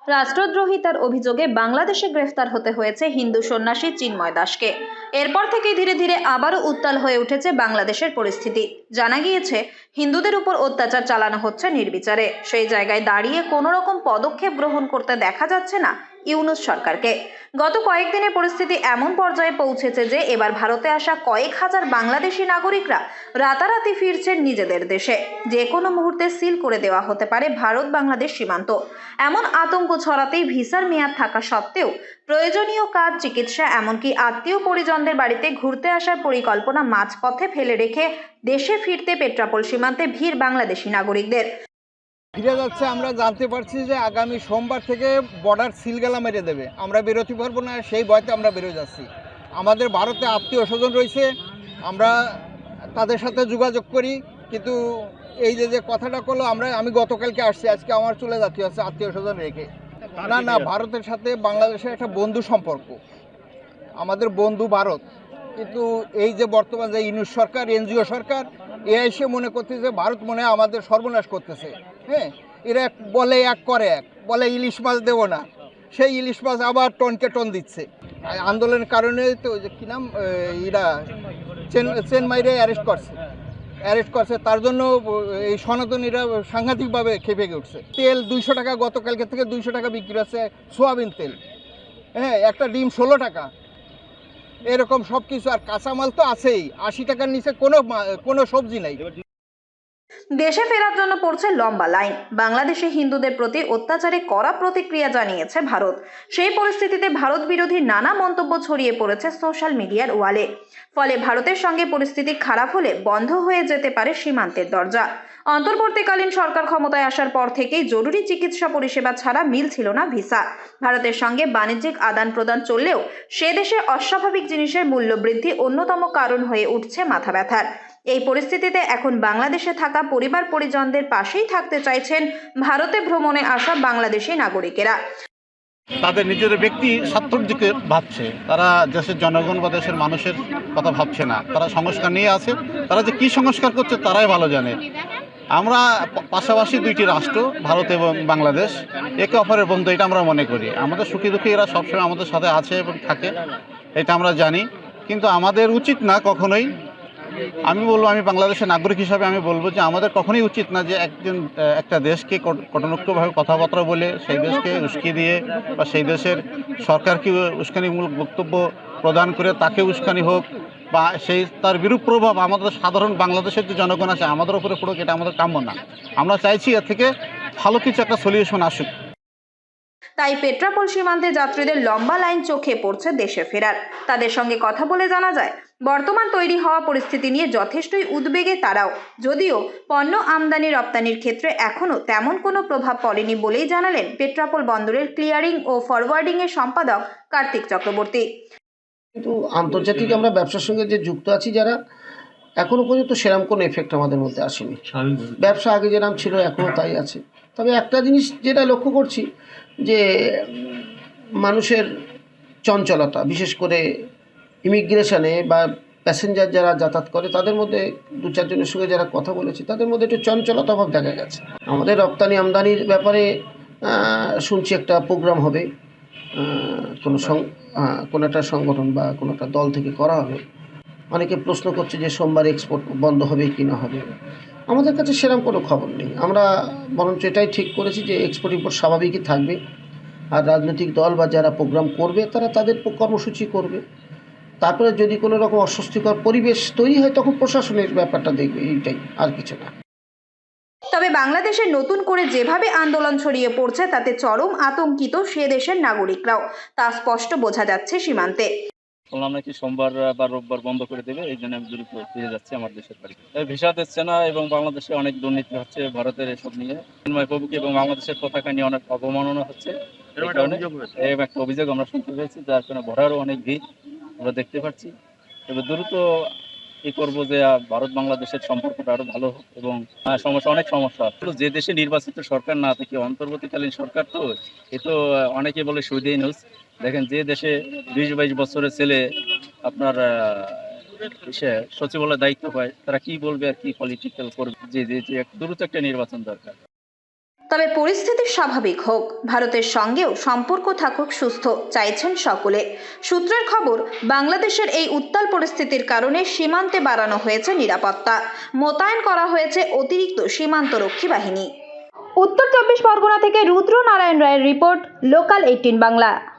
রাষ্ট্রদ্রোহিতার অভিযোগে বাংলাদেশে গ্রেফতার হতে হয়েছে হিন্দু সন্ন্যাসী চিন্ময় দাসকে। এরপর থেকেই ধীরে ধীরে আবারও উত্তাল হয়ে উঠেছে বাংলাদেশের পরিস্থিতি। জানা গিয়েছে, হিন্দুদের উপর অত্যাচার চালানো হচ্ছে নির্বিচারে। সেই জায়গায় দাঁড়িয়ে কোনো রকম পদক্ষেপ গ্রহণ করতে দেখা যাচ্ছে না ইউনূস সরকারকে। গত কয়েকদিনে পরিস্থিতি এমন পর্যায়ে পৌঁছেছে যে এবার ভারতে আসা কয়েক হাজার বাংলাদেশি নাগরিকরা রাতারাতি ফিরছেন নিজেদের দেশে। যে কোনো মুহূর্তে সিল করে দেওয়া হতে পারে ভারত বাংলাদেশ সীমান্ত। এমন আতঙ্ক ছড়াতেই ভিসার মেয়াদ থাকা সত্ত্বেও প্রয়োজনীয় কাজ, চিকিৎসা, এমনকি আত্মীয় পরিজনদের বাড়িতে ঘুরতে আসার পরিকল্পনা মাঝপথে ফেলে রেখে দেশে ফিরতে পেট্রাপোল সীমান্তে ভিড় বাংলাদেশি নাগরিকদের। ফিরে যাচ্ছে। আমরা জানতে পারছি যে আগামী সোমবার থেকে বর্ডার সিলগালা মেরে দেবে, আমরা বেরোতে পারবো না, সেই ভয়তে আমরা বেরোয় যাচ্ছি। আমাদের ভারতে আত্মীয় স্বজন রয়েছে, আমরা তাদের সাথে যোগাযোগ করি, কিন্তু এই যে কথাটা করলো, আমি গতকালকে আসছি, আজকে আমার চলে যাচ্ছি হচ্ছে আত্মীয় স্বজন রেখে। না, ভারতের সাথে বাংলাদেশের একটা বন্ধু সম্পর্ক, আমাদের বন্ধু ভারত। কিন্তু এই যে বর্তমান যে ইউনূস সরকার, এনজিও সরকার, এ এসে মনে করতেছে যে ভারত মনে হয় আমাদের সর্বনাশ করতেছে। হ্যাঁ, এরা বলে এক করে এক, বলে ইলিশ মাছ দেবো না, সেই ইলিশ মাছ আবার টনকে টন দিচ্ছে। আন্দোলনের কারণে তো যে কী নাম, এরা চেনমাইরে অ্যারেস্ট করছে, তার জন্য এই সনাতনীরা সাংঘাতিকভাবে খেপে উঠছে। তেল 200 টাকা, গতকালকে থেকে 200 টাকা বিক্রি হচ্ছে সোয়াবিন তেল। হ্যাঁ, একটা ডিম 16 টাকা, এরকম সব কিছু। আর কাঁচামাল তো আছেই, 80 টাকার নিচে কোনো সবজি নাই। দেশে ফেরার জন্য পড়ছে লম্বা লাইন। বাংলাদেশে হিন্দুদের প্রতি অত্যাচারে কড়া প্রতিক্রিয়া জানিয়েছে ভারত। সেই পরিস্থিতিতে ভারত বিরোধী নানা মন্তব্য ছড়িয়ে পড়েছে সোশ্যাল মিডিয়ার ওয়ালে। ফলে ভারতের সঙ্গে পরিস্থিতি খারাপ হলে বন্ধ হয়ে যেতে পারে সীমান্তের দরজা। অন্তর্বর্তীকালীন সরকার ক্ষমতায় আসার পর থেকেই জরুরি চিকিৎসা পরিষেবা ছাড়া মিলছিল না ভিসা। ভারতের সঙ্গে বাণিজ্যিক আদান প্রদান চললেও সে দেশে অস্বাভাবিক জিনিসের মূল্য বৃদ্ধি অন্যতম কারণ হয়ে উঠছে মাথা ব্যথার। এই পরিস্থিতিতে এখন বাংলাদেশে থাকা পরিবার পরিজনদের পাশেই থাকতে চাইছেন ভারতে ভ্রমণে আসা বাংলাদেশি নাগরিকেরা। তাদের নিজের ব্যক্তি স্বার্থর দিকে ভাবছে, তারা দেশের জনগণ বা দেশের মানুষের কথা ভাবছে না। তারা সংস্কার নিয়ে আছে, তারা যে কি সংস্কার করছে তারাই ভালো জানে। আমরা পাশাপাশি দুইটি রাষ্ট্র, ভারত এবং বাংলাদেশ, একে অপরের বন্ধু, এটা আমরা মনে করি। আমাদের সুখী দুঃখী এরা সবসময় আমাদের সাথে আছে এবং থাকে, এটা আমরা জানি। কিন্তু আমাদের উচিত না কখনোই, আমি বাংলাদেশের নাগরিক হিসাবে আমি বলবো যে আমাদের কখনোই উচিত না যে একটা দেশকে কটূক্তভাবে কথাবার্তা বলে সেই দেশকে উস্কি দিয়ে বা সেই দেশের সরকারকে উস্কানিমূলক বক্তব্য প্রদান করে তাকে উস্কানি হোক বা তার বিরূপ প্রভাব আমাদের সাধারণ বাংলাদেশের যে জনগণ আছে আমাদের উপরে পড়ুক, এটা আমাদের কাম্য না। আমরা চাইছি এর থেকে ভালো কিছু একটা সলিউশন আসুক। তাই পেট্রাপোল সীমান্তে যাত্রীদের লম্বা লাইন চোখে পড়ছে দেশে ফেরার। তাদের সঙ্গে কথা বলে জানা যায়, বর্তমান তৈরি হওয়া পরিস্থিতি নিয়ে যথেষ্টই উদ্বেগে তারাও। যদিও পণ্য আমদানি রপ্তানির ক্ষেত্রে এখনও তেমন কোনো প্রভাব পড়েনি বলেই জানালেন পেট্রাপোল বন্দরের ক্লিয়ারিং ও ফরওয়ার্ডিং এর সম্পাদক কার্তিক চক্রবর্তী। কিন্তু আন্তর্জাতিক আমরা ব্যবসার সঙ্গে যে যুক্ত আছি যারা, এখনও পর্যন্ত সেরকম কোনো এফেক্ট আমাদের মধ্যে আসেনি। ব্যবসা আগে যেরকম ছিল এখনও তাই আছে। তবে একটা জিনিস যেটা লক্ষ্য করছি যে মানুষের চঞ্চলতা, বিশেষ করে ইমিগ্রেশনে বা প্যাসেঞ্জার যারা যাতায়াত করে তাদের মধ্যে 2-4 জনের সঙ্গে যারা কথা বলেছি তাদের মধ্যে একটু চঞ্চলতা ভাব দেখা গেছে। আমাদের রপ্তানি আমদানির ব্যাপারে শুনছি একটা প্রোগ্রাম হবে, কোনো একটা সংগঠন বা কোনো একটা দল থেকে করা হবে। অনেকে প্রশ্ন করছে যে সোমবার এক্সপোর্ট বন্ধ হবে কি না হবে। আমাদের কাছে সেরকম কোনো খবর নেই। আমরা বরঞ্চ এটাই ঠিক করেছি যে এক্সপোর্ট ইম্পোর্ট স্বাভাবিকই থাকবে। আর রাজনৈতিক দল বা যারা প্রোগ্রাম করবে তারা তাদের কর্মসূচি করবে। তারপরে যদি কোনো রকম অস্বস্তিকর পরিবেশ তৈরি হয় তখন প্রশাসনের ব্যাপারটা দেখবে, এইটাই, আর কিছু না। তবে বাংলাদেশে নতুন করে যেভাবে আন্দোলন ছড়িয়ে পড়ছে তাতে চরম আতঙ্কিত সে দেশের নাগরিকরাও, তা স্পষ্ট বোঝা যাচ্ছে সীমান্তে। শুনলাম নাকি সোমবার বা রোববার বন্ধ করে দেবে, এই জন্য আমি দ্রুত ফিরে যাচ্ছি আমার দেশের বাড়ি। ভিসা দিচ্ছে না এবং বাংলাদেশে অনেক দুর্নীতি হচ্ছে ভারতের এসব নিয়ে। চিন্ময় প্রভুকে এবং বাংলাদেশের পতাকা নিয়ে অনেক অবমাননা হচ্ছে, এরকম একটা অভিযোগ আমরা শুনতে পেয়েছি, যার কারণে ভরারও অনেক ভিড় আমরা দেখতে পাচ্ছি। এবার দ্রুত করবো যে ভারত বাংলাদেশের সম্পর্কটা আরো ভালো হোক এবং অনেক সমস্যা। যে দেশে নির্বাচিত সরকার না থেকে অন্তর্বর্তীকালীন সরকার, তো এ তো অনেকে বলে সুইডি নিউজ। দেখেন, যে দেশে 20-22 বছরের ছেলে আপনার সচিবালয়ের দায়িত্ব পায়, তারা কি বলবে আর কি পলিটিক্যাল করবে। যে দ্রুত একটা নির্বাচন দরকার। তবে পরিস্থিতি স্বাভাবিক হোক, ভারতের সঙ্গেও সম্পর্ক থাকুক সুস্থ চাইছেন সকলে। সূত্রের খবর, বাংলাদেশের এই উত্তাল পরিস্থিতির কারণে সীমান্তে বাড়ানো হয়েছে নিরাপত্তা, মোতায়েন করা হয়েছে অতিরিক্ত সীমান্তরক্ষী বাহিনী। উত্তর 24 পরগনা থেকে রুদ্র নারায়ণ রায়ের রিপোর্ট, লোকাল 18 বাংলা।